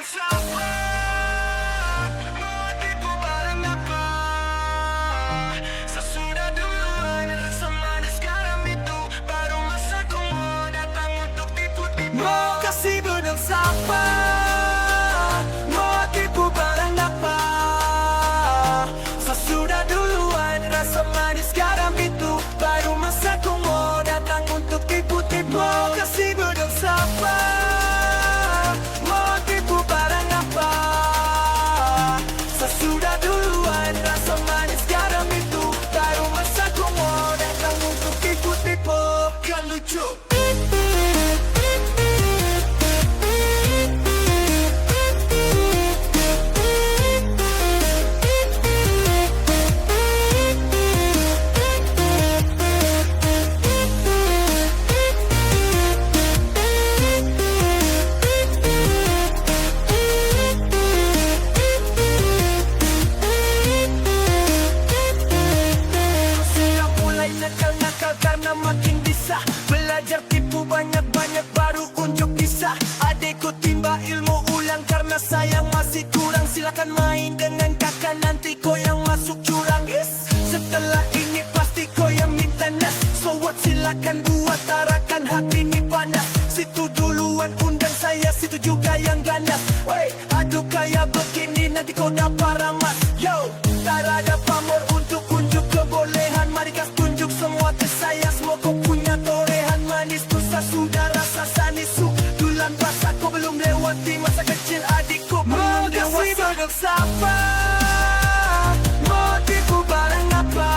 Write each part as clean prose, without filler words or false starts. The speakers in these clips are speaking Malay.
siapa? Mau tipu barang apa? Sesudah duluan rasa manis garam itu baru masaku mau datang untuk tipu-tipu. Mau kasih benang siapa? Mau tipu barang apa? Sesudah duluan rasa manis garam itu baru masaku mau datang untuk tipu-tipu. Mau kasih benang siapa? Sudah duluan rasa manis garam itu baru masaku mau datang untuk tipu-tipu. Kan lucu. Karena makin bisa belajar tipu banyak-banyak baru unjuk kisah. Adekku timba ilmu ulang karena sayang masih kurang. Silakan main dengan kakak nanti kau yang masuk jurang. Yes. Setelah ini pasti kau yang minta nas. So what silakan buat tarakan hati ini panas. Situ duluan undang saya, situ juga yang ganas. Wey, aduh kayak begini nanti kau dapat ramas. Yo, tak ada pamor untuk unjuk kebolehan. Mari kas tunjuk semua ke saya. Semua kau punya torehan manis. Dosa sudah rasa sanisu. Dulan basah kau belum lewati masa kecil adikku. Mau kasih benang siapa? Mau tipu barang apa?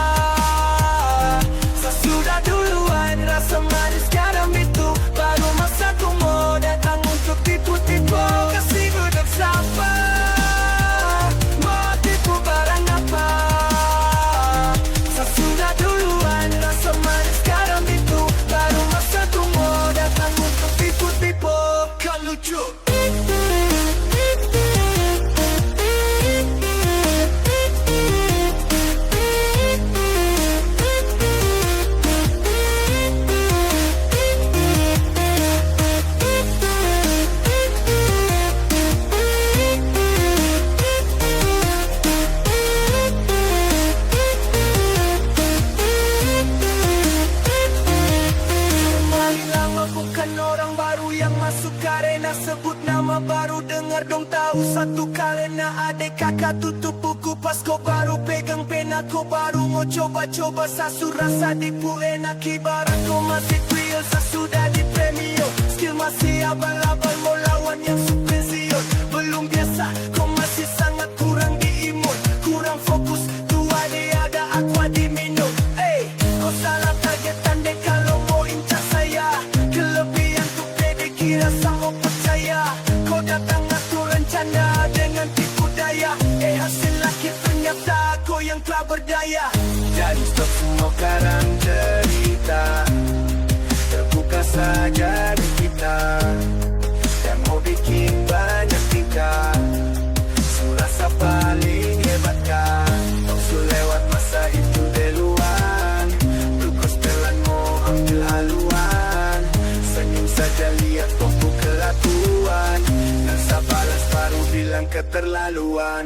Sesudah duluan rasa manis garam itu baru masaku mau datang untuk tipu-tipu. Mau kasih benang siapa? Mau tipu barang apa? Sesudah duluan rasa manis garam itu baru masaku mau datang untuk tipu-tipu. Kan lucu. Sebut nama baru dengar dong tahu satu karena adek kakak tutup buku pas kau baru pegang pena. Kau baru mau coba-coba sasu rasa tipu enak. Ibarat kau masih real sesudah di premium. Skill masih abal-abal mau lawan yang superior. Belum biasa kau masih sangat kurang diimun. Kurang fokus tua dia ada aqua diminum. Kau salah targetan deh kalau mau incar saya. Kelebihan tuh pede kira sama percaya. Kau datang atur rencana dengan tipu daya. Hasil akhir ternyata kau yang telah berdaya. Jadi stop semua karang cerita. Terbuka saja di kita. Yang mau bikin banyak tingkah. Surasa paling hebat kan. Kau su lewat masa itu deluan. Terus pelan mau ambil haluan. Senyum saja lihat toko kelakuan. Dan sabalas baru bilang keterlaluan.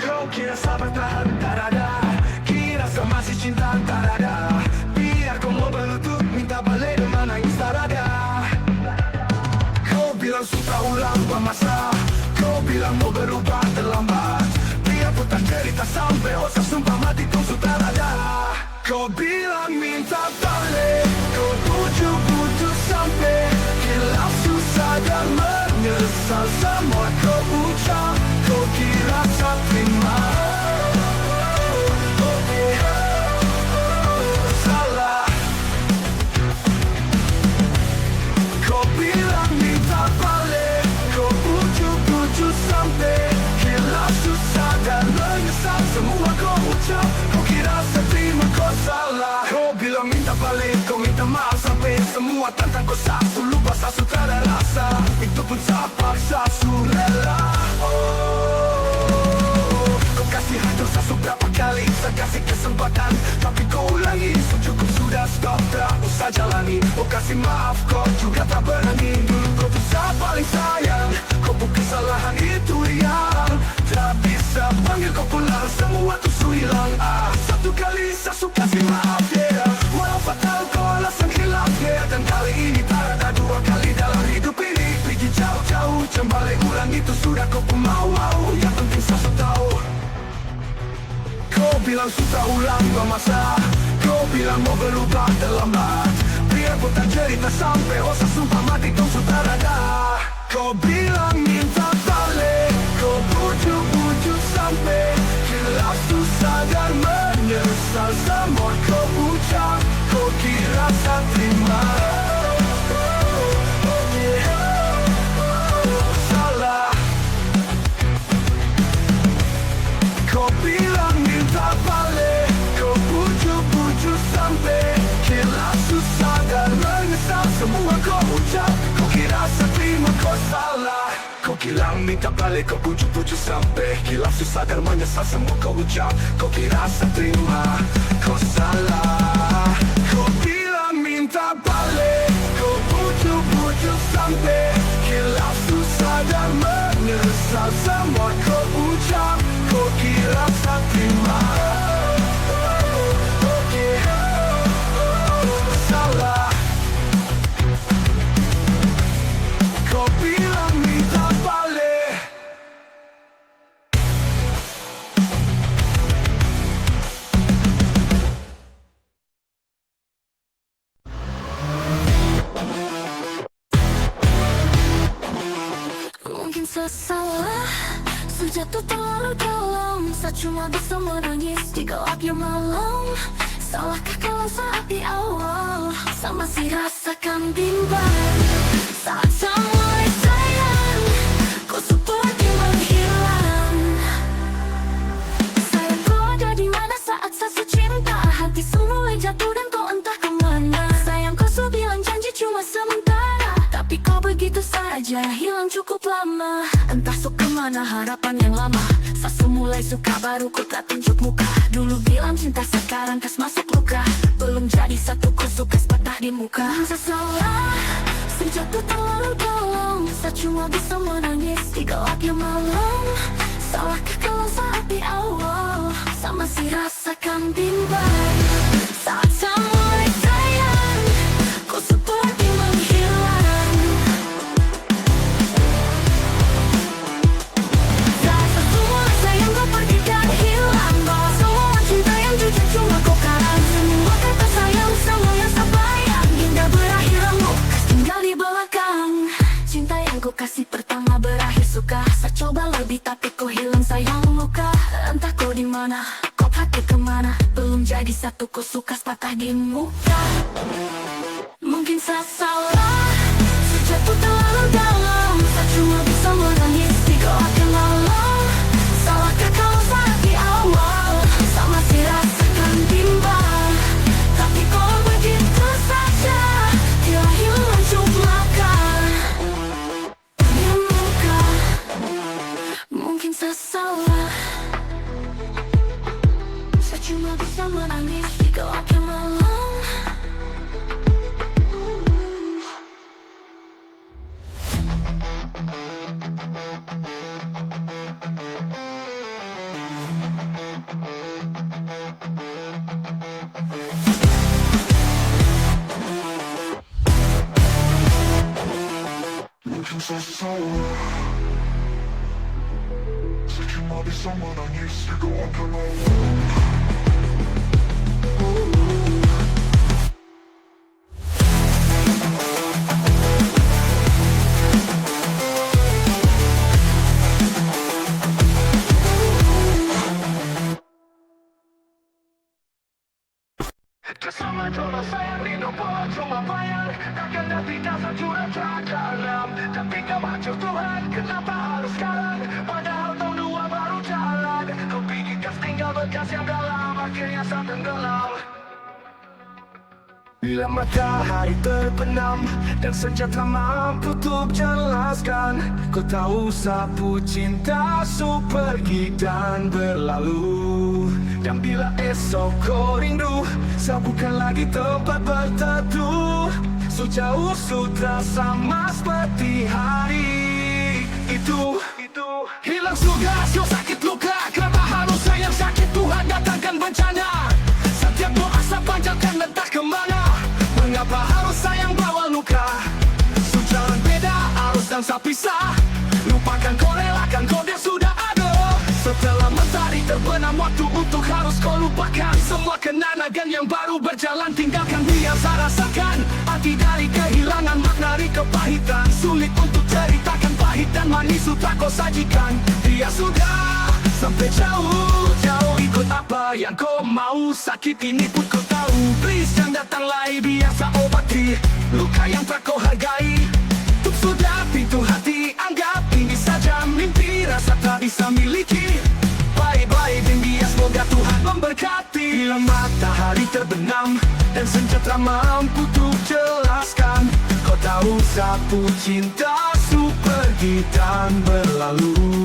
Kau kira sabar tahan tak ada. Kira masih cinta tak ada. Biar kau mau berlutut minta balik dengan nangis tak ada. Kau bilang suka ulang masa. Kau bilang mau berubah terlambat. Biar putar cerita sampai osa sumpah mati kau sudah ada. Kau bilang minta balik. Kau bujuk-bujuk sampai hilang susah dan menyesal. Semua kau ucap. Kau kira tak terima. Salah. Kau bilang minta balik. Kau bujuk-bujuk sampai hilang susah dan menyesal. Semua kau ucap. Kau kira tak terima. Kau salah. Kau bilang minta balik. Kau minta maaf sampai semua tentang kau sasu. Lupa sasu tak ada rasa. Itu pun tak paksa su rela. kita jalani. Oh kasih maaf kau juga tak berani. Dulu kau tuh saat paling sayang, kau bukan kesalahan itu yang tak bisa panggil kau pulang. Semua tuh hilang. Satu kali saya suka kasih maaf yeah. Walau fatal kau alasan hilaf yeah. Dan kali ini tak ada dua kali dalam hidup ini. Pergi jauh-jauh, kembali ulang itu sudah kau pun mau. Yang penting saya tahu kau bilang susah ulang bermasalah. Kau bilang mau berubah terlambat. Biar kau tak cerita sampai rasa sumpah mati kau sudah ada. Kau bilang minta balik, kau bujuk-bujuk sampai jelas tu sadar menyesal. Semua kau ucap, kau kira saya terima. Salah. Kau bilang minta balik, kau bujuk-bujuk sampai jelas tu sadar menyesal. Semua kau ucap, kau kira saya terima. Kau salah. Kau bilang minta balik, kau bujuk-bujuk sampai jelas tu sadar menyesal. Semua kau ucap, kau kira saya terima. Kau salah. Kau bilang minta balik, kau bujuk-bujuk sampai jelas tu sadar menyesal. Semua kau ucap, kau kira saya terima. Salah. Kau bilang minta balik. Mungkin saya salah, sejatuh terlalu dalam. Saya cuma bisa menangis di gelapnya malam. Salahkah kalau saat di awal saya masih rasakan bimbang. Saat saya mulai sayang, kau seperti menghilang. Sayang kau ada di mana saat saya cinta. Hati semula jatuh dan kau entah kemana. Sayang kau bilang janji cuma sementara, tapi kau begitu saja hilang cukup lama. Entah sok kemana harapan yang lama. Saya mulai suka baru ku tak tunjuk muka. Dulu bilang cinta sekarang kas masuk luka. Belum jadi satu ku suka patah di muka. Saya salah, sejatuh terlalu dalam. Saya cuma bisa menangis di gelapnya malam. Salahkah kalau saat di awal saya masih rasakan bimbang. Saat saya mulai sayang, kau seperti menghilang. Saat saya mulai sayang kau pergi dan hilang. Bawa semua cinta yang jujur cuma kau karang. Semua kata sayang, semua yang saya bayang hingga berakhir remuk, tinggal di belakang. Cinta yang kau kasih pertama berakhir suka. Saya coba lebih tapi kau hilang sayang luka. Entah kau di mana, kau hati kemana. Belum jadi satu kau suka patah di muka. Mungkin saya salah, sejatuh terlalu dalam. Saya cuma bisa menangis di gelapnya malam. Salahkah kalau saat di awal saya masih rasakan bimbang. Tapi kau begitu saja hilang cukup laka di muka. Mungkin saya salah, saya cuma bisa menangis di gelapnya malam. Mungkin saya salah, saya cuma bisa menangis di gelapnya malam. Bersama coba sayang di nomor cuma bayar. Takkan nanti dasar curah dalam. Tapi kau hancur Tuhan, kenapa harus sekarang? Padahal tahun dua baru jalan. Kau bikin gas tinggal bekas yang dalam. Akhirnya saya tenggelam. Bila matahari terbenam dan senja tak mampu untuk jelaskan, kau Kau tahu sapu cinta su pergi dan berlalu. Dan bila esok kau rindu, sapukan lagi tempat berteduh. Sejauh sutra sama seperti hari itu. Hilang sudah sio sakit luka. Kenapa harus sayang sakit? Tuhan datangkan bencana. Setiap doa saya panjatkan entah kemana. Mengapa harus sayang bawa luka? Jalan beda, arus dan pisah. Lupakan kau, relakan kau, dia sudah ada. Setelah mentari terbenam, waktu untuk harus kau lupakan semua kenangan yang baru berjalan. Tinggalkan biasa rasakan arti dari kehilangan, makna dari kepahitan. Sulit untuk ceritakan pahit dan manis sudah kau sajikan. Dia sudah sampai jauh-jauh, ikut apa yang kau mau. Sakit ini pun kau tahu. Please jangan datang lagi, biasa obati luka yang tak kau hargai. Sudah pintu hati, anggap ini saja mimpi. Rasa tak bisa miliki. Bye-bye dan dia, semoga Tuhan memberkati. Bila matahari terbenam dan senja tak mampu untuk jelaskan, kau tahu sapu cinta su pergi dan berlalu.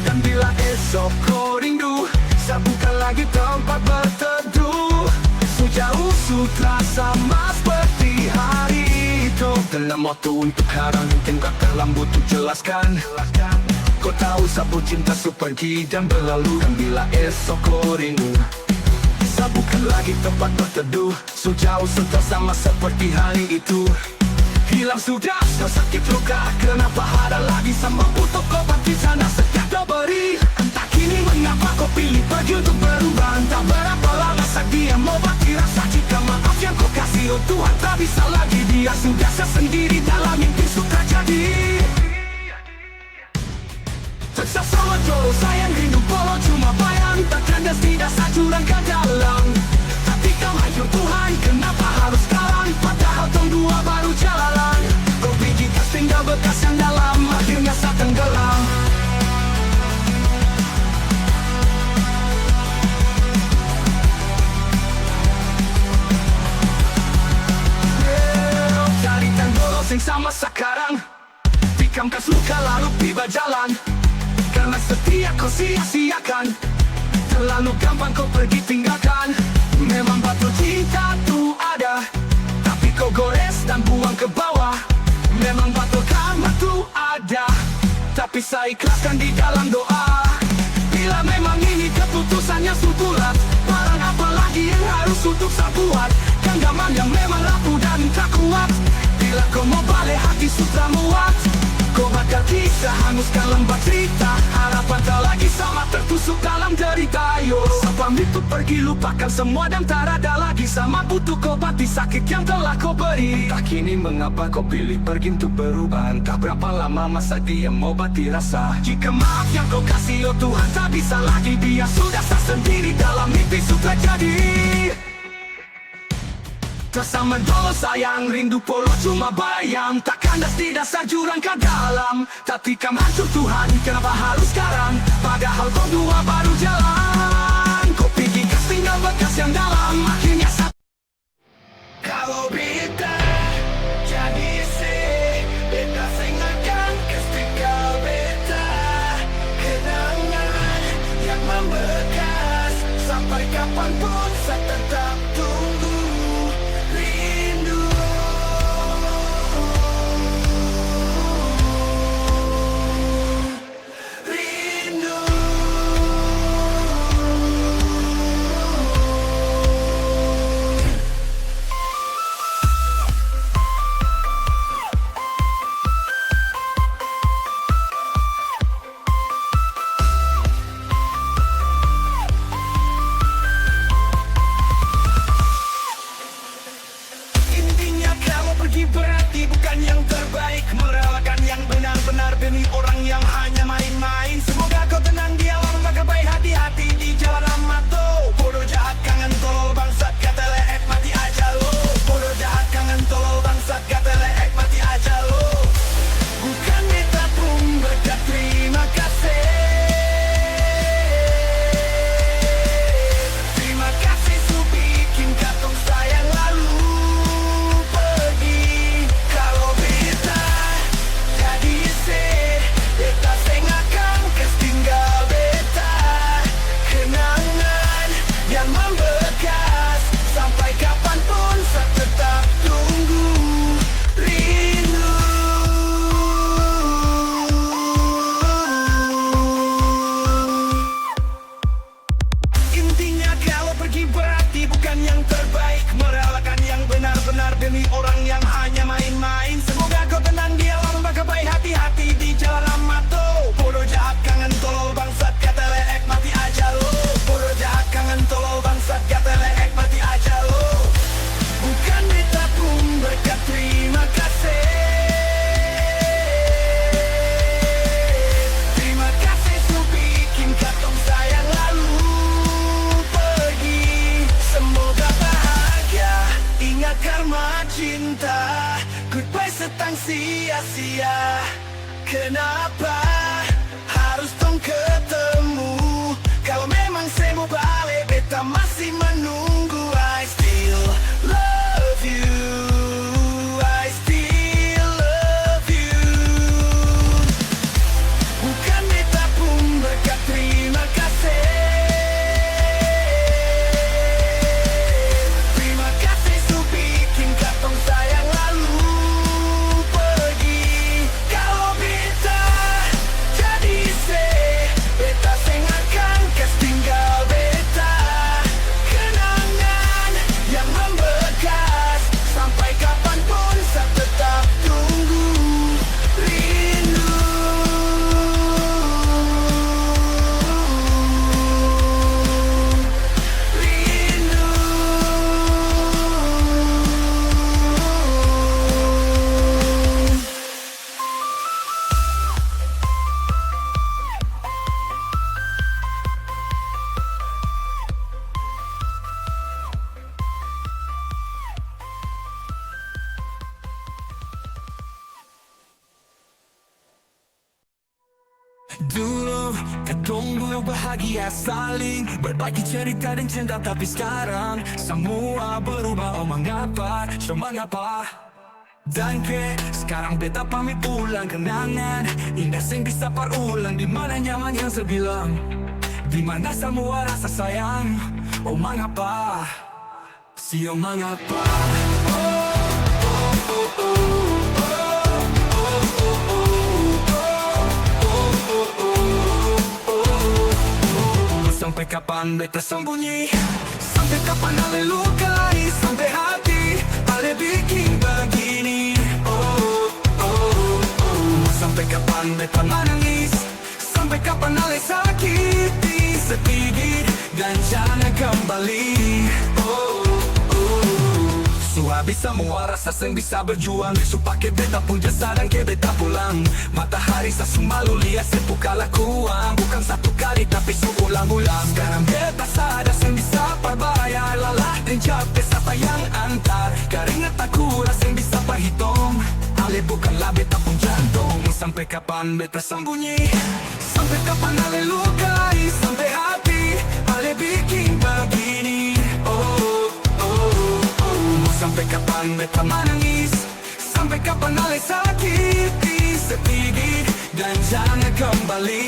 Dan bila esok kau rindu, sapukan lagi tempat berteduh. Sejauh sutra sama seperti hari itu. Dalam waktu untuk harang, tinggalkan lambu untuk jelaskan. Kau tahu sapu cinta su pergi dan berlalu. Dan bila esok kau rindu, sapukan lagi tempat berteduh. Sejauh sutra sama seperti hari itu. Hilang sudah sakit luka. Kenapa ada lagi sama butuh obat di sana setiap kau beri. Entah kini mengapa kau pilih pergi untuk berubah. Entah berapa lama saat dia mau bati rasa. Jika maaf yang kau kasih, oh Tuhan tak bisa lagi. Dia sudah sendiri dalam mimpi sudah jadi. Tersasa waduh sayang rindu polo cuma bayang. Takkan dan tidak sajuran ke dalam. Tapi kau hancur Tuhan, kenapa harus kalah? Padahal tong dua baru jalan. Kau pergi kas tinggal bekas yang dalam. Akhirnya saat tenggelam. Cari tanggul sing sama sekarang. Tikamkan luka lalu tiba jalan. Karena setia kau sia-siakan. Terlalu gampang kau pergi tinggalkan. Memang batu cinta tu ada, tapi kau gores dan buang ke bawah. Memang batu karma tu ada, tapi saya ikhlaskan di dalam doa. Bila memang ini keputusannya su bulat, barang apa lagi yang harus untuk saya buat? Genggaman yang memang rapuh dan tak kuat. Bila kau mau balik hati sudah muat, kau bakal kisah hanguskan lembar cerita. Harapan tak lagi sama tertusuk dalam derita. Yo, pamit untuk pergi, lupakan semua dan tak ada lagi sama butuh kau bati sakit yang telah kau beri. Entah kini mengapa kau pilih pergi untuk berubah. Entah berapa lama masa dia mau bati rasa. Jika maaf yang kau kasih, oh Tuhan tak bisa lagi. Dia sudah sendiri dalam mimpi sudah jadi. Tersama dulu sayang, rindu polo cuma bayang. Takkan das tidak sajuran ke dalam. Tapi kam hancur Tuhan, kenapa harus sekarang? Padahal kau dua baru jalan. Kau pergi kas tinggal bekas yang dalam. Akhirnya kalau beta jadi isi, beta sengakan kas tinggal beta. Kenangan yang membekas sampai kapanpun saya tetap tunggu. Kenapa harus tong ketemu? Kalau memang saya mau balik, beta masih menunggu. I still love you, I still love you. Bukan beta pun berkat terima kasih. Terima kasih su bikin katong sayang lalu pergi. Kalau beta jadi beta seng akan kes tinggal beta. Kenangan yang membekas sampai kapanpun saya tetap tunggu. Rindu, rindu. Dulu ketong bahagia saling berbagi cerita dan cinta, tapi sekarang semua berubah. Oh mengapa, so mengapa? Dan sekarang beta pamit pulang. Kenangan indah sing bisa parulang. Di mana nyaman yang sebilang, di mana semua rasa sayang. Oh mengapa, si oh mengapa. Sampai kapan beta sembunyi? Sampai kapan ale lukai? Sampai hati ale bikin begini. Oh, oh, oh. Sampai kapan beta menangis? Sampai kapan ale sakiti sepigit dan jangan kembali. Oh, oh. So habis semua rasa seng bisa berjuang. So pakai beta pun jasa dan ke beta pulang. Matahari sa semalu lihat sepuka lakuang. Bukan satu kali tapi seulang-ulang. Sekarang beta sadar seng bisa perbayar. Lalah dan capek siapa yang antar. Keringat aku rasa yang bisa perhitung. Ale bukanlah beta pun jantung. Sampai kapan beta sembunyi? Sampai kapan ale lukai? Sampai hati ale bikin begini. Oh, oh, oh. Sampai kapan beta menangis? Sampai kapan ale sakiti sepigit dan jangan kembali.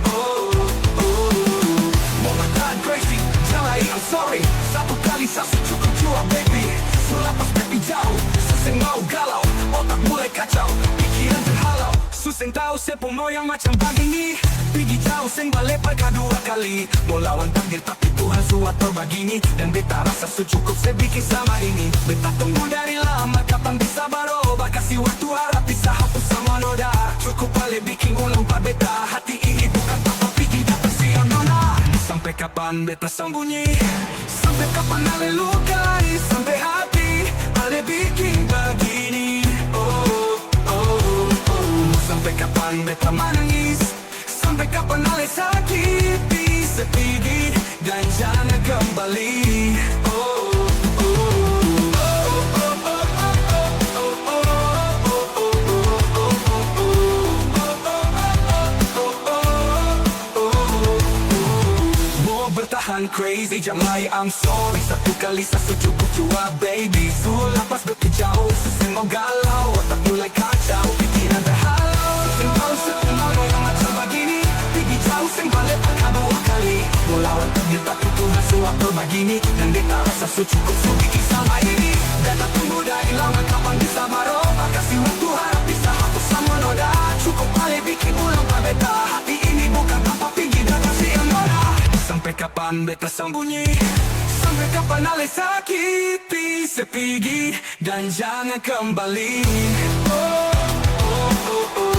Oh, oh. Mama tak crazy, jalai I'm sorry. Satu kali satu cukup jua baby. Selepas baby jauh, suseng mau galau. Otak mulai kacau, pikiran terhalau. Suseng tahu sepo moyang macam begini. Pergi jauh seng balik perka dua kali. Mau lawan takdir tapi Tuhan suat berbagini. Dan beta rasa secukup saya bikin sama ini. Beta tunggu dari lama kapan bisa berubah. Kasih waktu harap bisa hapus sama noda. Cukup balik bikin ulang pak beta. Hati ini bukan apa pikir dapat siang nona. Sampai kapan beta sembunyi? Sampai kapan ale lukai? Sampai hati ale bikin begini. Oh, oh, oh. Sampai kapan beta menangis? Sampai kapan ale sakiti sepigit dan jangan kembali. Oh, bertahan crazy, jamai I'm sorry. Satu kali satu cukup jua baby. So lepas berkejauh, susah mau galau. Otak mulai kacau, pikiran terhalau. Susah mau setengah yang macam begini. Pergi jauh, seng balik perka dua kali. Mau lawan takdir tapi Tuhan suap berbagini. Dan beta rasa cukup so bikin sama ini. Beta tunggu dari lama kapan bisa berubah. Kasih waktu harap bisa hapus sama noda. Cukup balik bikin ulang pak beta. Hati ini bukan apa pikir dan kasih yang noda. Sampai kapan beta sembunyi? Sampai kapan ale sakiti sepigit dan jangan kembali. Oh, oh, oh, oh.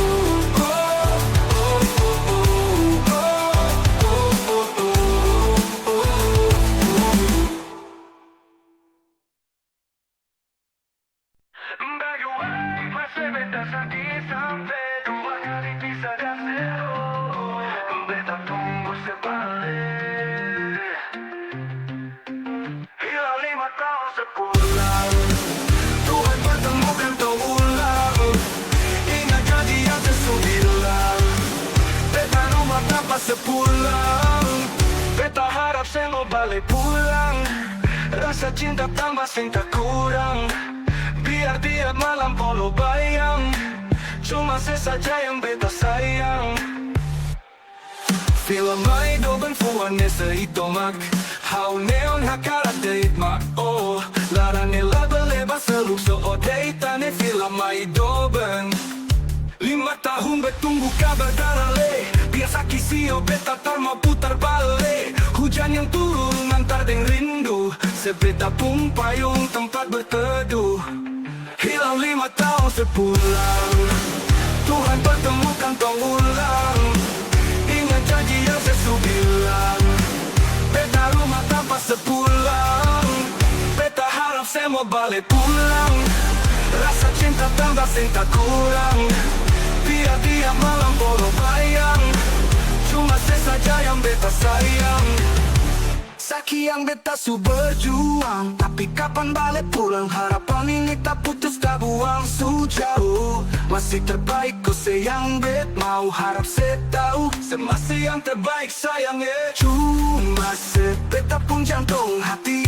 Hilang 5 tahun sepulang, Tuhan pertemukan kau ulang. sepulang. Beta harap saya mau balik pulang. Rasa cinta tambah sing tak kurang. Biar dia malam polo bayang. Cuma saya saja yang beta sayang. Film mai doben fuane sa itomak. How neon hakara date mak. Oh, larane laba-leba seluk so odeta ne film mai doben. 5 tahun bertunggu kabar darale. Biasa kisio beta tar mau putar balik. Hujan yang turun antar deng rindu. Sebeta pun payung tempat berteduh. Hilang 5 tahun sepulang. Tuhan pertemukan tong ulang. Ingat janji yang sesu bilang. Beta rumah tanpa sepulang. Beta harap saya mau balik pulang. Rasa cinta tambah sing tak kurang. Biar dia malam polo bayang. Cuma saya saja yang beta sayang. Saki yang beta su berjuang. Tapi kapan balik pulang. Harapan ini tak putus tak buang su jauh. Masih terbaik kau sayang bet. Mau harap saya tahu. Masih yang terbaik sayang Cuma beta pun jantung hati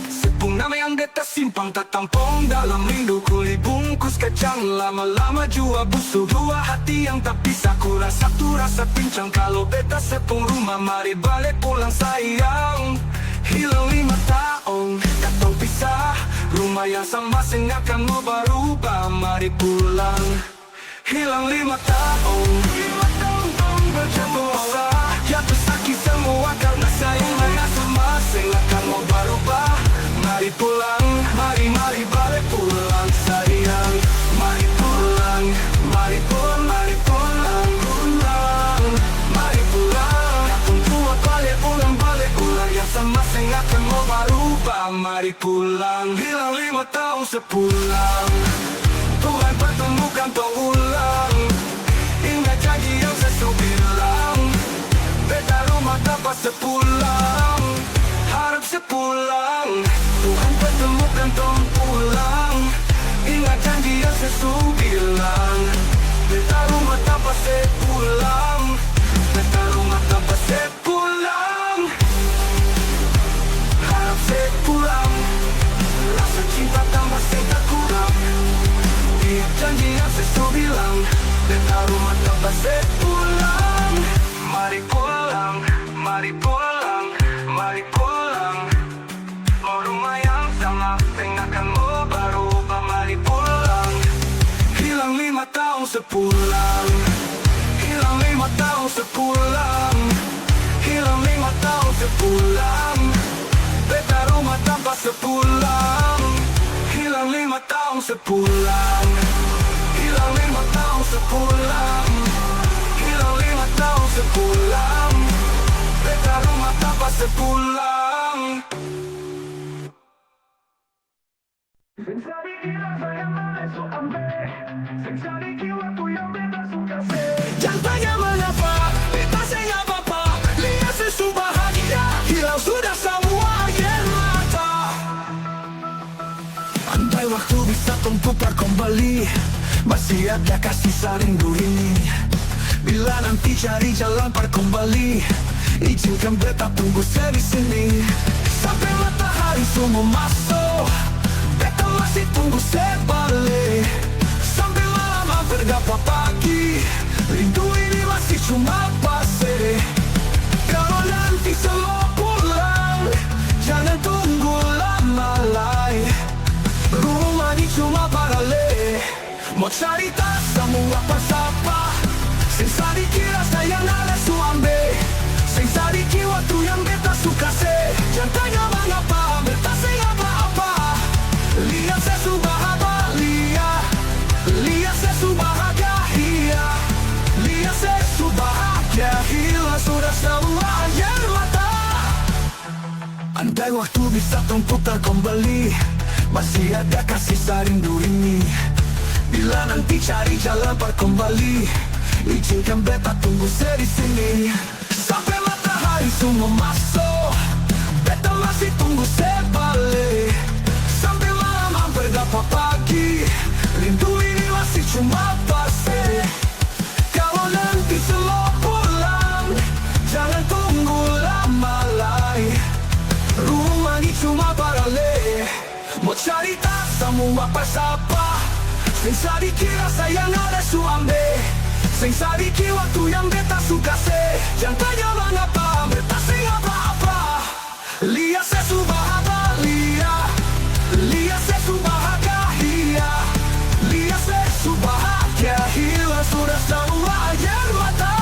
Sepung nama yang beta simpang tak tampung. Dalam rindu kuli bungkus kacang. Lama-lama jua busuk. Dua hati yang tak bisa kurang. Satu rasa pincang. Kalau beta sepung rumah. Mari balik pulang sayang. Hilang 5 tahun katong pisah. Rumah yang sama sing akan mau berubah. Mari pulang. Hilang 5 tahun. 5 tahun tong berjatuh. Jatuh sakit semua karena sayang. Hanya sama sing akan mau berubah. Mari pulang, mari balik pulang sayang. Mari pulang, mari pulang, mari pulang, pulang. Mari pulang, katong tua balik pulang yang sama sing akan mau berubah. Mari pulang, hilang 5 tahun sepulang. Tuhan pertemukan tong ulang. Ingat janji yang sesu bilang. Beta rumah tanpa sepulang. Harap sepulang. Tuhan pertemukan tong pulang. Ingat janji yang sesu bilang. Beta rumah tanpa sepulang. Beta rumah tanpa sepulang. Harap sepulang. Rasa cinta tambah sing tak kurang. Ingat janji yang sesu bilang. Beta rumah tanpa sepulang. Mari pulang, mari pulang, mari pulang. Mau rumah yang sama, akan mau berubah. Mari pulang. Hilang 5 tahun sepulang. Hilang 5 tahun sepulang. Hilang 5 tahun sepulang. Beta rumah tanpa sepulang. Hilang 5 tahun sepulang. Hilang 5 tahun sepulang. Hilang 5 tahun sepulang. Beta rumah tanpa sepulang. Jangan tanya mengapa, beta saya nggak apa-apa. Lihat sesu bahagia, hilang sudah semua air mata. Andai waktu bisa putar kembali, masih ada kasih saling rindu. Bila nanti cari jalan par kembali, izinkan beta tunggu saya di sini. Sampai matahari semua masuk, beta masih tunggu saya balik. Sampai malam hampir gapa pagi, rindu ini masih cuma basi. Kalau nanti semua pulang, jangan tunggu lama lagi. Rumah ini cuma barale, mau cerita semua apa-apa. Sing sadiki rasa yang ada su ambil. Sing sadiki waktu yang beta suka se. Jangan tanya mengapa, beta sing apa-apa. Lihat saya su bahagia. Lihat saya su bahagia. Lihat saya su bahagia. Hilang sudah semua air mata. Andai waktu bisa putar kembali, masih ada kasih saling ini. Bila nanti cari jalan par kembali, izinkan beta tunggu saya di sini. Sampai matahari semua masuk, beta masih tunggu saya balik. Sampai malam hampir gapa pagi, rindu ini masih cuma basi. Kalau nanti semua pulang, cerita semua pasapa. Sensa dikira sayang ada su ambil. Sensa dikira waktu yang beta suka se. Jangan tanya mengapa beta sing apa-apa. Lihat saya su bahagia. Lihat saya su bahagia. Lihat saya su bahagia. Hilang sudah semua air mata.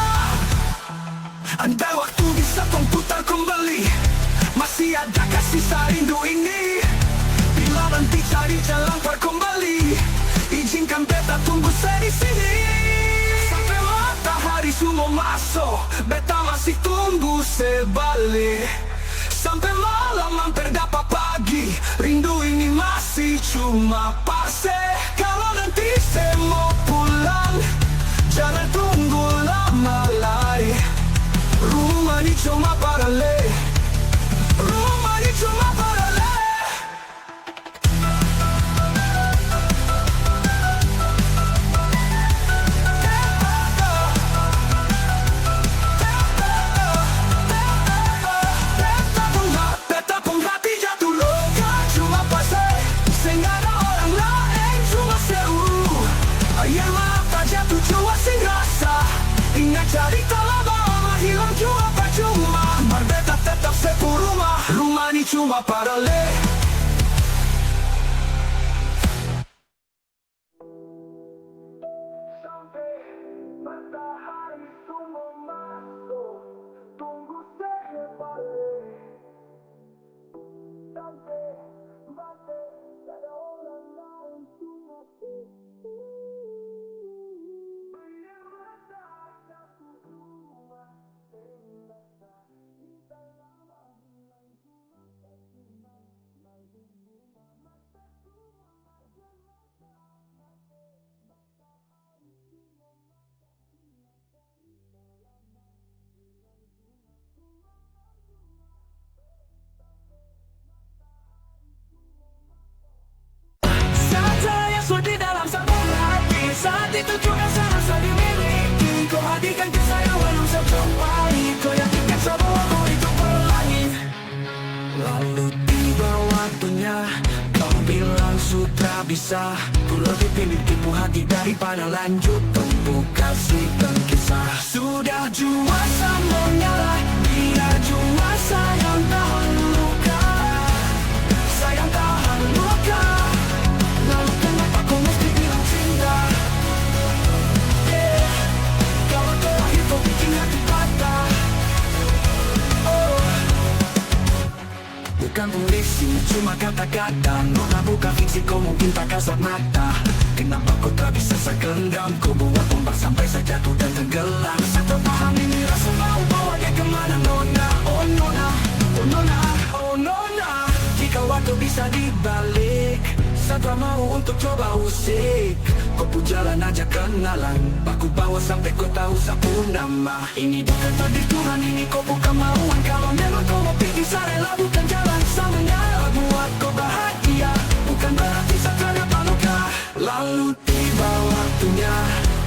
Andai waktu bisa kau putar kembali, masih ada kasih rindu ini. Bila nanti cari jalan kembali, izinkan beta tunggu saya di sini. Sampai matahari semua masuk, beta masih tunggu sebalik. Sampai malam hampir dapat pagi, rindu ini masih cuma pase. Kalau nanti saya mau pulang, jangan tunggu lama lagi. Rumah ini cuma parale. Rumah ini cuma parale. Beta pun hati jatuh loka, cuma pase. Sehingga ada orang lain cuma seru. Air mata jatuh cuma sing rasa. Ingat cerita lama hilang cuma percuma. Mar beta tetap sepu rumah. Rumah ini cuma parale. Sampai matahari semua masuk, tunggu saya balik. Sampai mati ada orang lain cuma sepu. Biar mata jatuh cuma. Saja yang sudah di dalam satu hati, saat itu juga saya rasa dimiliki. Kau hadirkan kisah yang walau secumpai, kau yakinkan semua kau itu berlangit. Lalu tiba waktunya, kau bilang sudah bisa. Ku lebih pilih tipu hati daripada lanjut tempuh kasih dan kisah. Sudah jua sama mengalah, biar jua sayang tahan luka. Sayang tahan luka. Lalu kenapa kau mesti bilang cinta? Yeah. Kalau terakhir kau bikin hati patah. Oh. Bukan puisi, cuma kata-kata. Nona bukan fiksi, kau mungkin tak kasat mata. Kenapa kau tak bisa segendam? Kau buat ombak sampai saya jatuh dan tenggelam. Saya tak paham ini rasa mau bawa dia kemana Nona. Oh Nona, oh Nona, oh Nona. Jika waktu bisa dibalik, saya tak mau untuk coba usik. Kau pun jalan aja kenalan, aku bawa sampai kau tahu sapu nama. Ini bukan takdir Tuhan, ini kau bukan mauan. Kalau memang kau mau pergi, saya rela bukan jalan samanya. Buat kau bahagia, bukan berarti saya dapat luka. Lalu tiba waktunya,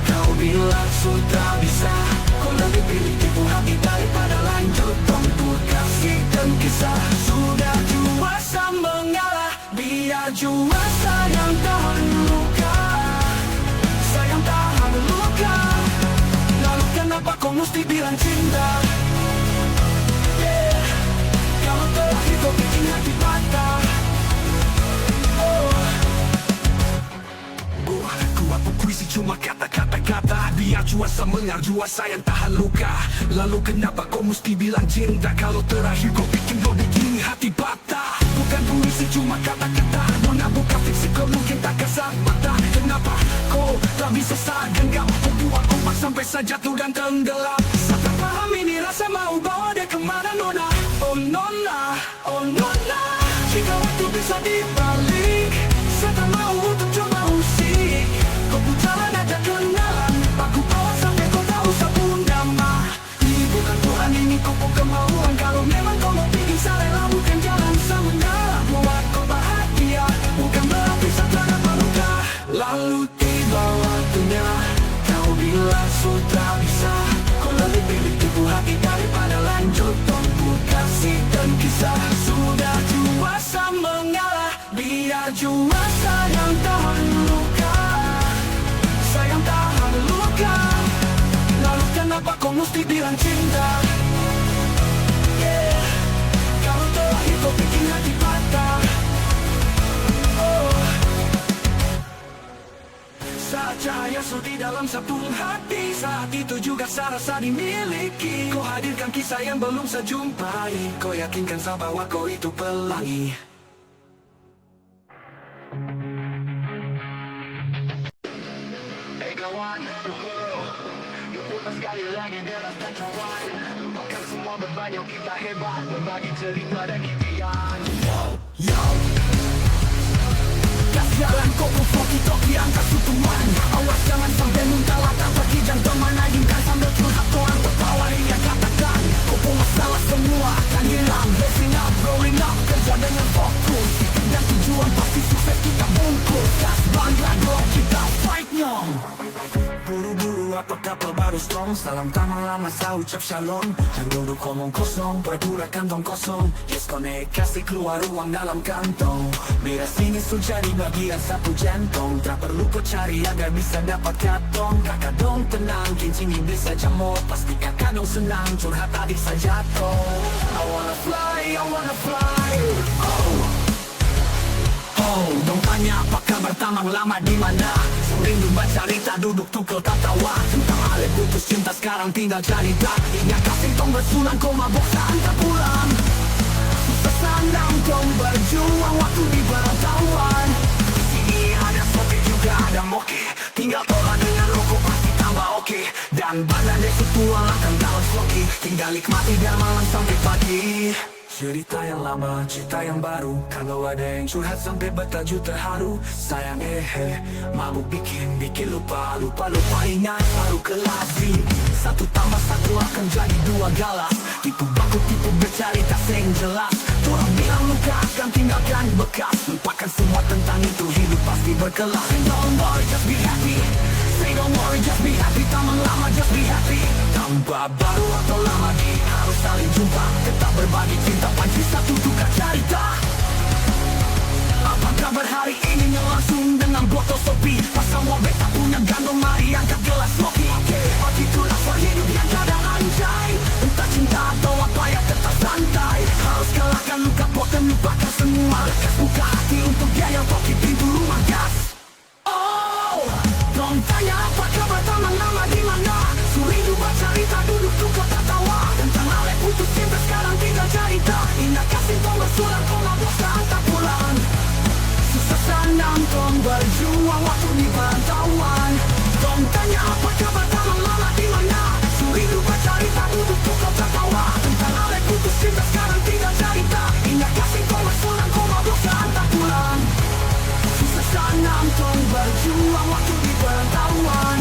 kau bilang sudah bisa. Kau lebih pilih tipu hati daripada lanjut tempuh kasih dan kisah. Sudah jua sama mengalah, biar jua sayang tahan luka. Sayang tahan luka. Lalu kenapa kau mesti bilang cinta? Yeah. Kalau terakhir kau bikin hati patah. Oh. Buat puisi cuma kata-kata. Biar jua semengar, jua sayang tahan luka. Lalu kenapa kau mesti bilang cinta? Kalau terakhir kau bikin hati patah. Bukan puisi cuma kata-kata. Nona bukan fiksi, kau mungkin tak kasat mata. Kenapa kau tak bisa saat genggam? Kau buat ombak sampai saya jatuh dan tenggelam. Saya tak paham ini rasa mau bawa dia kemana Nona. Oh Nona, oh Nona. Jika waktu bisa dibalik, saya tak mau untuk coba usik. Kau pun jalan aja kenalan, aku bawa sampai kau tahu sapu nama. Ini bukan Tuhan, ini kau pun kemauan. Kalau memang kau mau pergi, saya rela bukan jalan samanya. Buat kau bahagia, bukan berarti saya dapat luka. Lalu tiba waktunya, kau bilang sudah bisa. Kau lebih pilih tipu hati daripada lanjut tempuh kasih dan kisah. Sudah jua sama mengalah, biar cuma sayang tahan luka. Sayang tahan luka. Lalu kenapa kau mesti bilang cinta? Yeah. Kalau terakhir kau bikin hati patah. Oh. Saat cahaya di dalam satu hati, saat itu juga saya rasa dimiliki. Kau hadirkan kisah yang belum saya jumpai. Kau yakinkan saya bahwa kau itu pelangi. Hey kawan, sekali lagi deraskan kawan. Lupakan semua beban yang kita hebat, berbagi cerita dan impian. Yo. Gas jalan kau toki angkat tutuman. Awas jangan sampai muntah latar pergi jantung menagihkan sambil curhat orang tertawa hingga katakan kau pun masalah semua akan hilang. Blessing up, growing up, kerja dengan fokus dan tujuan pasti sukses kita bungkus. Gas bangga dong kita fight nyong. Buru-buru apa kapal baru strong. Salam tangan lama saya ucap shalom. Jangan duduk ngomong kosong, berdura kantong kosong. Disconnect, kasih keluar uang dalam kantong. Miras ini sudah jadi bagian satu jantung. Tak perlu kau cari agar bisa dapat katong. Kakak dong tenang, kincing iblis saja mau. Pasti kakak dong senang, curhat adik saja toh. I wanna fly, I wanna fly. Oh, dong tanya apa kabar tamang lama di mana? Rindu baca cerita duduk tukul tak tawa. Tentang alih putus cinta sekarang tinggal cerita. Ingat kasih tong bersulang kau mabok saat tak pulang. Susah sandang tong berjuang waktu di perantauan. Sini ada Sophie juga ada Moki. Tinggal tolak dengan rokok pasti tambah oke. Dan badan desa tua akan dalam sloki. Tinggal nikmati biar malam sampai pagi. Cerita yang lama, cerita yang baru. Kalau ada yang curhat sampai bertajuk terharu. Sayang mabuk bikin lupa ingat baru kelasi. Satu tambah satu akan jadi dua galas. Tipu baku tipu bercerita seng jelas. Orang bilang luka akan tinggalkan bekas. Lupakan semua tentang itu, hidup pasti berkelas. Say don't worry, just be happy. Say don't worry, just be happy. Taman lama, just be happy. Tambah baru atau lama harus saling jumpa. Tetap berbagi cinta, panci satu tukar cerita. Apa kabar hari ini langsung dengan botol sopi. Pasal mau beta punya gandong, mari angkat gelas kopi. Begitulah hidup yang kadang anjay. Entah cinta atau apa ya tetap santai. Harus kalahkan luka boten, lupakan semua. Lekas buka hati untuk dia yang toki pintu rumah gas. Oh, dong tanya apa kabar taman lama di mana? Surindu baca cerita duduk tukar tak tawa. Tentang alih putus cinta sekarang tinggal cerita. Ingat kasih tong bersulang kau mabok saat tak pulang. Susah senang tong berjuang waktu di perantauan. Tong tanya apa kabar taman lama di mana? Surindu baca cerita duduk tukar tak tawa. Tentang alih putus cinta sekarang tinggal cerita. Ingat kasih tong bersulang kau mabok saat tak pulang. Susah senang tong berjuang waktu di perantauan.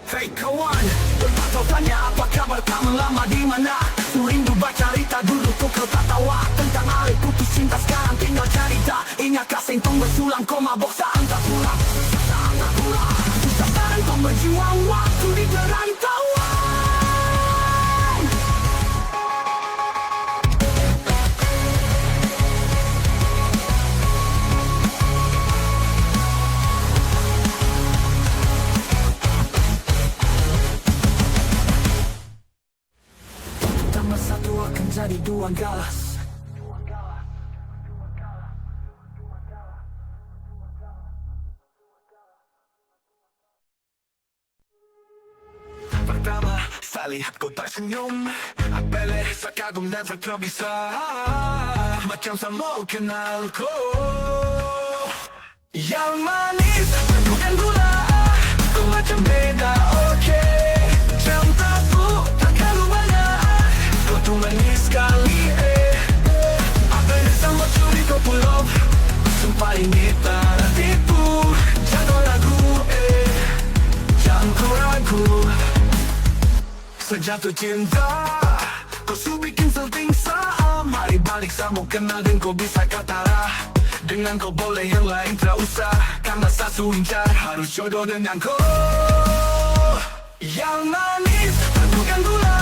Hey kawan, berpantau tanya apa kabar taman lama di mana? Surindu baca cerita duduk tukar tak tawa. Tentang alih putus cinta sekarang tinggal cerita. Ingat kasih tong bersulang kau mabok saat tak pulang. Susah senang tong berjuang waktu di perantauan. Satu akan jadi dua galas. Pertama sekali kau tersenyum, apele sekagum dan tak terbisa. Macam saya mau kenal kau. Yang manis, bukan gula. Kau macam beda, oke. Cintaku takkan lupakan. Kau tuh manis sekali, apa yang sama curi kau pulau. Sumpah ini tak tipu. Jangan ragu, jangan kau ragu. Sejatuh cinta, kau su bikin seltingsa. Mari balik sama kenal dan kau bisa kata. Dengan kau boleh yang lain tak usah. Karena satu incar harus jodoh dengan kau. Yang manis, bukan gula.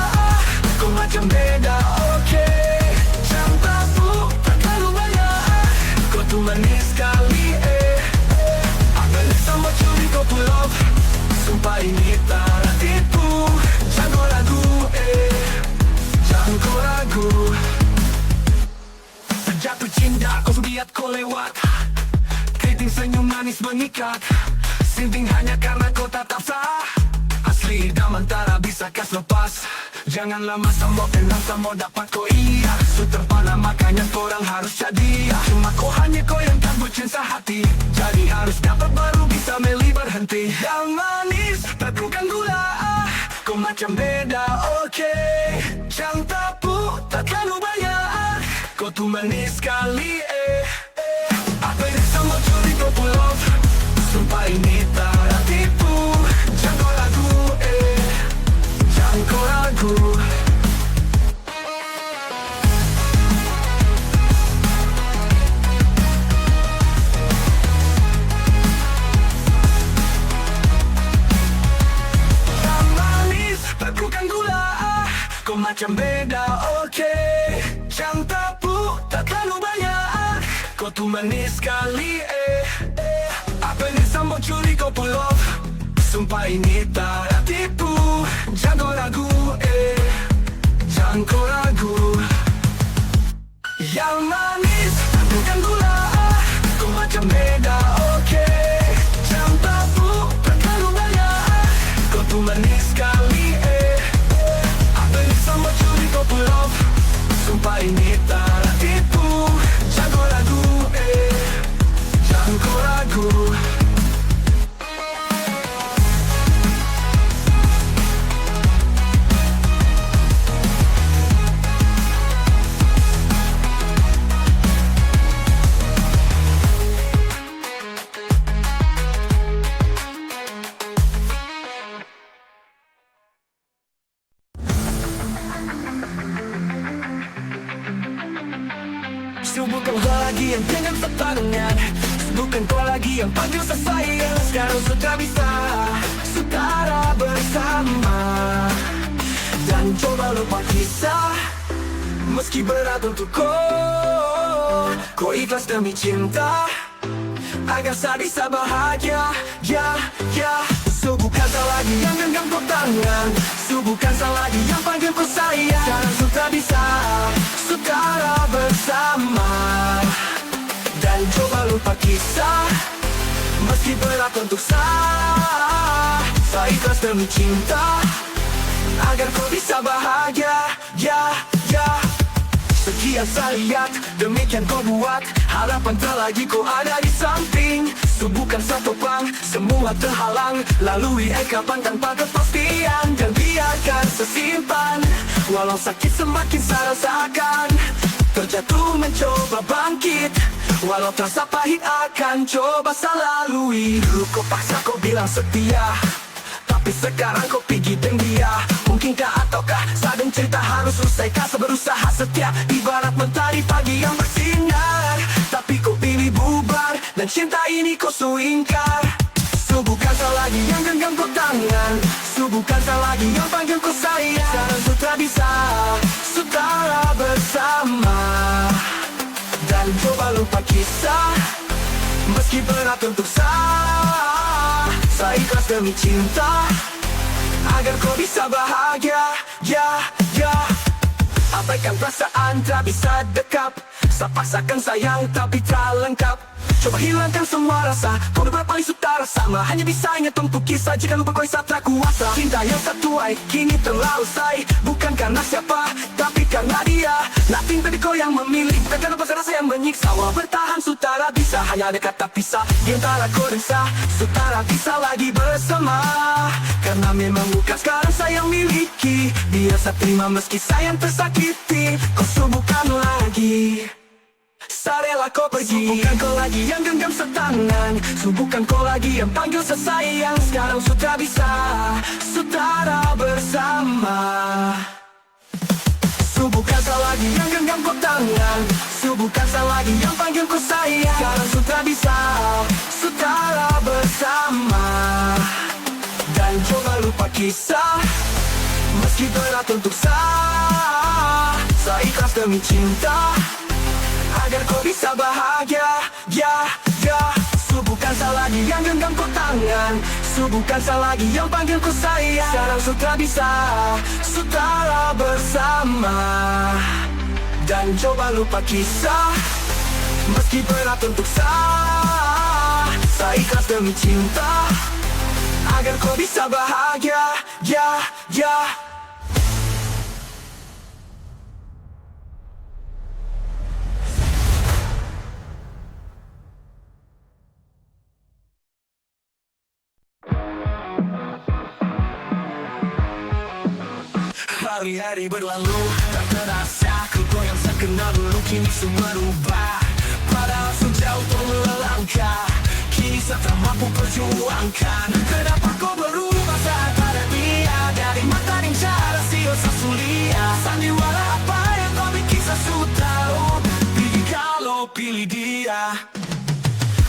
kau macam beda, okay. Jangan tabu, tak terlalu banyak. Kau tu manis sekali, apa ni sama curi kau pull off. Sumpah ini tak tipu. Jangan kau ragu, jangan kau ragu. Jatuh cinta, kau lihat kau lewat. Keriting senyum manis mengikat. Sinting hanya karena kau tatap sah. Asli daman tak bisa kas lepas. Janganlah masa mau tenang sama dapat kau iya. Su terpana makanya korang harus jadi. Cuma kau hanya kau yang tak bercinta hati. Jadi harus dapat baru bisa milih berhenti. Yang manis, teguhkan gula. Kau macam beda, okay. Jangan tapu, tak terlalu banyak. Kau tu manis sekali, apa yang sama curi kau pull off. Sumpah ini tak tipu. Jangan kau ragu, jangan kau ragu. Yang manis, teguhkan gula. Kau macam beda, okay. Jangan tapu, tak terlalu banyak. Kau tu manis sekali, apa ni sama curi kau pull off. Sumpah ini tak tipu. Jangan kau ragu, jangan kau ragu. Yang manis, bukan gula. Kau macam beda, okay. Jangan tapu, tak terlalu banyak. Kau tu manis sekali, apa ni sama curi kau pull off. Sumpah ini tak tipu. Jangan kau ragu, jangan kau ragu. Bukan kau lagi yang dengan pertarungan. Bukan kau lagi yang panggil sayang. Sekarang sudah bisa saudara bersama. Dan coba lupa kisah. Meski berat untuk kau ikhlas demi cinta. Agar saya bisa bahagia, ya. Bukan saya lagi yang genggam kau tangan. Bukan saya lagi yang panggil kau sayang. Sekarang sudah bisa saudara bersama. Dan coba lupa kisah. Meski berat untuk saya ikhlas demi cinta. Agar kau bisa bahagia, ya. Sekian saya lihat, demikian kau buat. Harapan tak lagi kau ada di samping. Bukan satu pang, semua terhalang. Lalui ekapan tanpa kepastian. Dan biarkan sesimpan. Walau sakit semakin saya rasakan. Terjatuh mencoba bangkit. Walau terasa pahit akan coba saya lalui. Dulu kau paksa kau bilang setia. Tapi sekarang kau pergi dengan dia. Mungkinkah ataukah sadar cerita harus selesaikan. Berusaha setia ibarat mentari pagi yang bersinar. Tapi kau pilih bubar. Dan cinta ini kau ingkar. Bukan saya lagi yang genggam kau tangan. Bukan saya lagi yang panggil kau sayang. Sekarang sudah bisa saudara bersama. Dan coba lupa kisah. Meski berat untuk saya ikhlas demi cinta. Agar kau bisa bahagia, ya. Abaikan perasaan tak bisa dekap. Saya paksakan sayang tapi tak lengkap. Coba hilangkan semua rasa. Kau beberapa kali sudah sama. Hanya bisa ingat untuk kisah. Jika lupa kau isa tak kuasa. Cinta yang tertuai kini terlalu usai. Bukan karena siapa, tapi karena dia. Nothing tadi kau yang memilih. Bukan karena pasal rasa yang menyiksa. Walau bertahan sutara bisa. Hanya ada kata pisah di antara kau dan saya. Sutara bisa lagi bersama. Karena memang bukan sekarang saya yang miliki. Dia saya terima meski sayang tersakiti. Kau bukan lagi. Sarela kau pergi. Bukan kau lagi yang genggam setangan. Bukan kau lagi yang panggil sesayang. Sekarang sudah bisa saudara bersama. Bukan saya lagi yang genggam kau tangan. Bukan saya lagi yang panggil kau sayang. Sekarang sudah bisa saudara bersama. Dan coba lupa kisah. Meski berat untuk saya ikhlas demi cinta, agar kau bisa bahagia, ya. Bukan lagi yang genggam kau tangan, bukan lagi yang panggil ku sayang. Sekarang sudah bisa, sudah bersama. Dan coba lupa kisah. Meski berat untuk saya ikhlas demi cinta, agar kau bisa bahagia, ya. Hari-hari berlalu, tak terasa ku yang tak kenal dulu kini semua berubah. Padahal sejauh melangkah, kisah tak mampu perjuangkan. Kenapa kau berubah saat ada dia? Dari mata dan cara sia-sia sulia. Sandiwara apa yang kau bikin saya tahu? Pilih kalau pilih dia.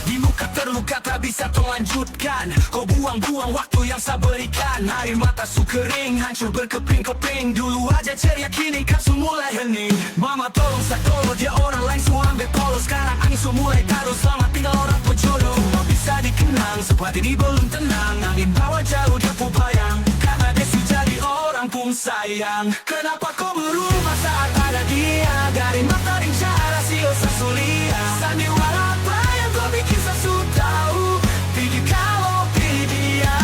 Di muka terluka tak bisa kau lanjutkan. Kau buang-buang waktu yang saya berikan. Air mata su kering, hancur berkeping-keping. Dulu aja ceria, kini kan su mulai hening. Mama tolong saya tolong, dia orang lain su ambil tolong. Sekarang angin su mulai taruh, selamat tinggal orang pejodoh. Cuma bisa dikenang, seperti di belum tenang. Angin bawa jauh dia pun bayang, karena dia su jadi orang pun sayang. Kenapa kau berubah saat ada dia? Dari mata dan cara sia-sia sulia. Sandiwara apa yang kau bikin saya su tahu? Pilih kalau pilih dia.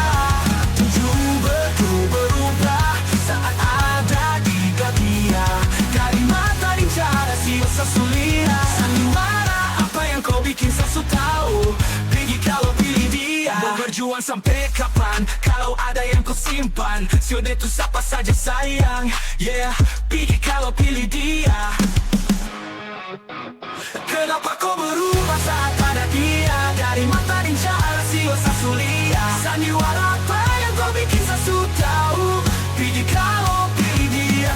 Tujuh berubah saat ada di dia. Dari mata dan cara sia-sia sulia. Sandiwara apa yang kau bikin saya su tahu? Pilih kalau pilih dia. Mau berjuang sampai kapan? Kalau ada yang kau simpan, sudah itu siapa saja sayang. Yeah, pilih kalau pilih dia. Kenapa kau berubah saat ada dia? Dari mata dan cara sia-sia sulia. Sandiwara apa yang kau bikin saya su tahu? Pilih kalau pilih dia.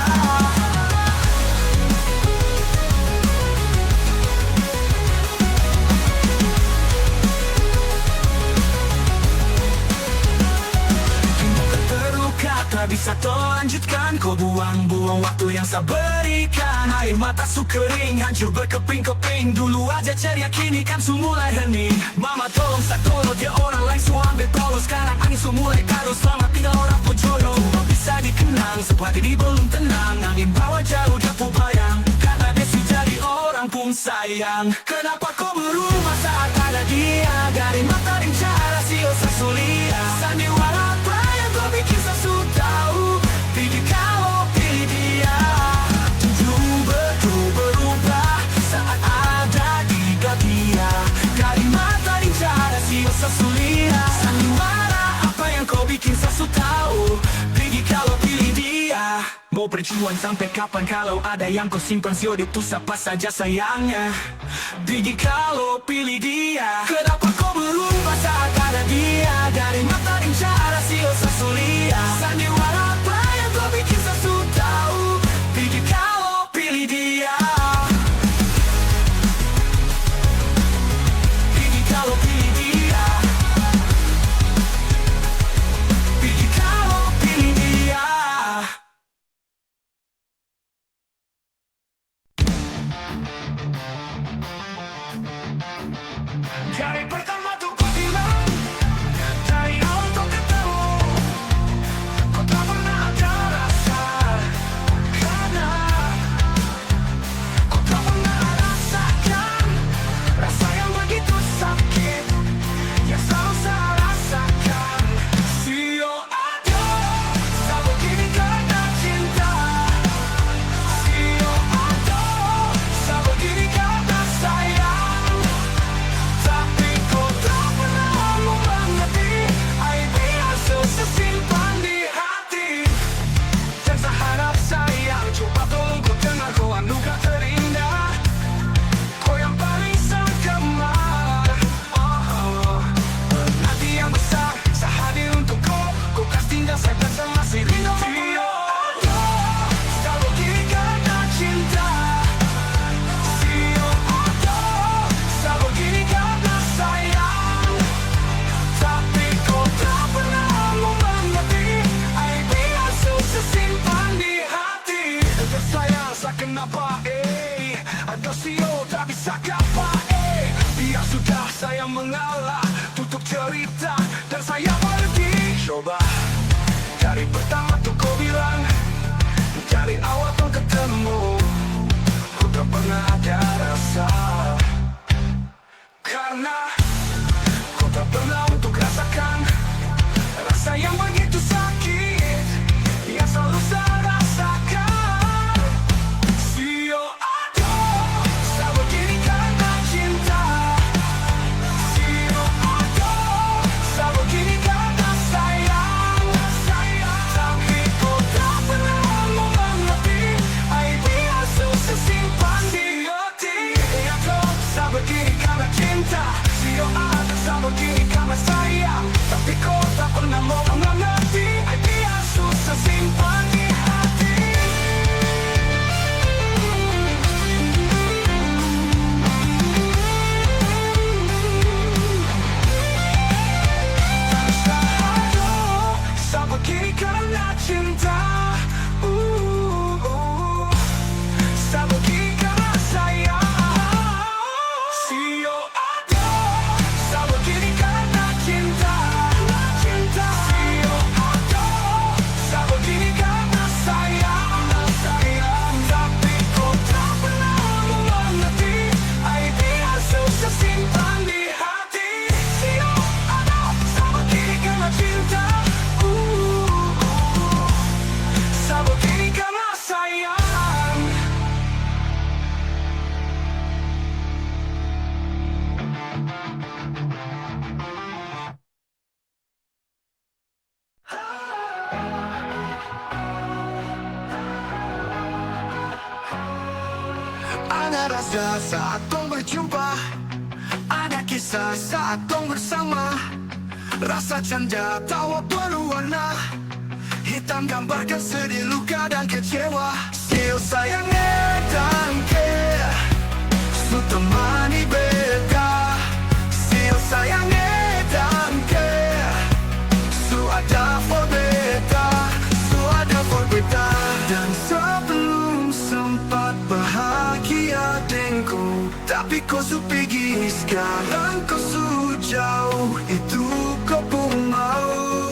Terluka tak bisa kau lanjutkan. Kau buang-buang waktu yang saya berikan. Air mata su kering, hancur berkeping-keping. Dulu aja ceria, kini kan su mulai hening. Mama tolong saya tolong, dia orang lain su ambil tolong. Sekarang angin su mulai taruh, selamat tinggal orang pejodoh. Cuma bisa dikenang, seperti di belum tenang. Angin bawa jauh dia pun bayang, karena dia su jadi orang pun sayang. Kenapa kau berubah saat ada dia? Dari mata dan cara sia-sia sulia. Sandiwara apa yang kau bikin saya su tahu? Pilih kalau pilih dia. Tujuh berubah saat ada di dia. Dari mata dan cara sia-sia sulia. Sandiwara apa yang kau bikin saya su tahu? Pilih kalau pilih dia. Mau berjuang sampai kapan kalau ada yang kau simpan? Siapa itu siapa saja sayangnya. Pilih kalau pilih dia. Kenapa kau berubah saat ada dia? Dari mata dan cara sia-sia sulia. Sandiwara apa yang kau bikin saya su tahu? Pilih kalau pilih dia. Pilih kalau pilih dia. Pilih kalau pilih dia. Cari yang mengalah, tutup cerita dan saya pergi. Coba dari pertama tuh kau bilang, cari awal pun ketemu. Ku tak pernah ada rasa, karena kau tak pernah untuk rasakan rasa yang begitu sakit yang selalu saya rasakan. Sio aduh, saya begini karena cinta. Sio aduh, saya begini karena sayang. Tapi kau tak pernah mau mengerti, idea susah simpan di hati. Aduh, saya begini karena cinta. Sio aduh, saya begini karena sayang. Tapi kau tak pernah mau mengerti, idea susah simpan di hati. Saya begini karena cinta. Saya begini karena sayang. Sio aduh, saya begini karena cinta. Sio aduh, saya begini karena sayang. Tapi kau tak pernah mengerti, idea susah simpan di hati. Sio aduh, saya begini karena cinta. Saya begini karena sayang. Ada rasa saat tong berjumpa, ada kisah saat tong bersama. Rasa canda tawa berwarna, hitam gambarkan sedih, luka dan kecewa. Sio sayangnya dan care, su temani beta. Sio sayangnya dan care, su ada for beta. Su ada for beta. Dan sebelum sempat bahagia denganku, tapi kau su pergi, sekarang kau su jauh. Itu kau pun mau.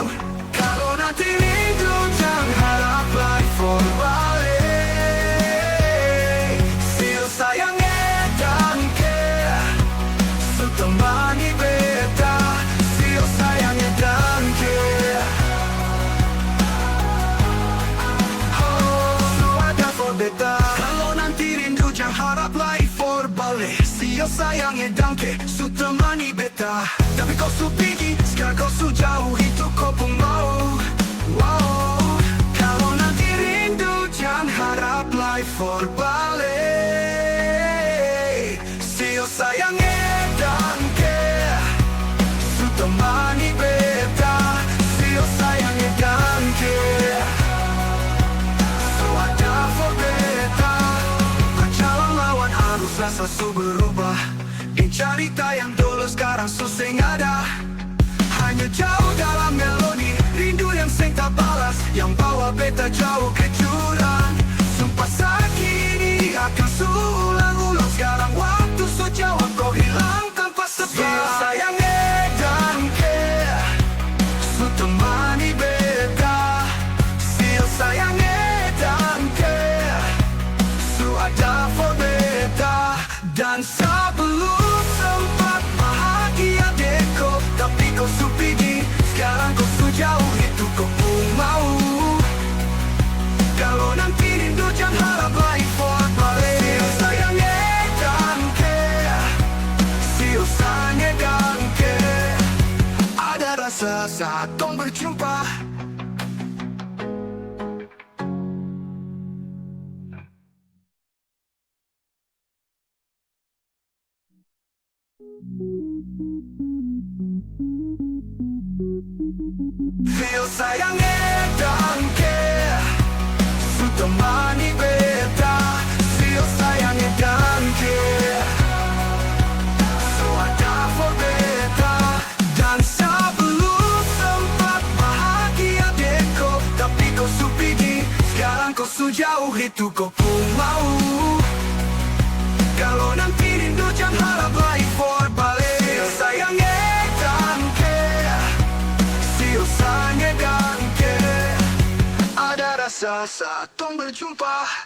Kalau nanti rindu jangan harap lagi for balik. Sio sayangnya dan care, su temani beta. Sio sayangnya dan care, su ada for beta. Kalau nanti rindu jangan harap lagi for balik. Sio sayangnya dan care, su temani beta. Tapi kau su pergi, sekarang kau su jauh. Itu kau pun mau. Wow. Kalau nanti rindu jangan harap lagi for balik. Sio sayangnya dan care, su temani beta. Sio sayangnya dan care, su ada for beta. Berjalan lawan arus rasa su berubah. Di cerita yang dulu sekarang su sing ada. Hanya jauh dalam melodi, rindu yang sing tak balas, yang bawa beta jauh ke jurang. Sumpah sakit ini akan ulang-ulang. Sekarang waktu su jawab, kau hilang tanpa sebab. Sio sayangnya dan care, su temani beta. Sio sayangnya dan care, su ada for beta. Dan sebelum sempat bahagia deko, tapi kau su pergi, sekarang kau su jauh. Itu kau pun mau. Kalau nanti rindu jangan harap lagi for balik. Sio sayangnya dan care, sio sayangnya dan care. Ada rasa saat tong berjumpa. Sio sayangnya dan care, su temani beta. Sio sayangnya dan care, su ada for beta. Dan sebelum sempat bahagia deko, tapi kau su pergi, sekarang kau su jauh. Itu kau pun mau. Kalau nanti rindu jangan harap lagi for balik. Sio sayang rasa tong berjumpa.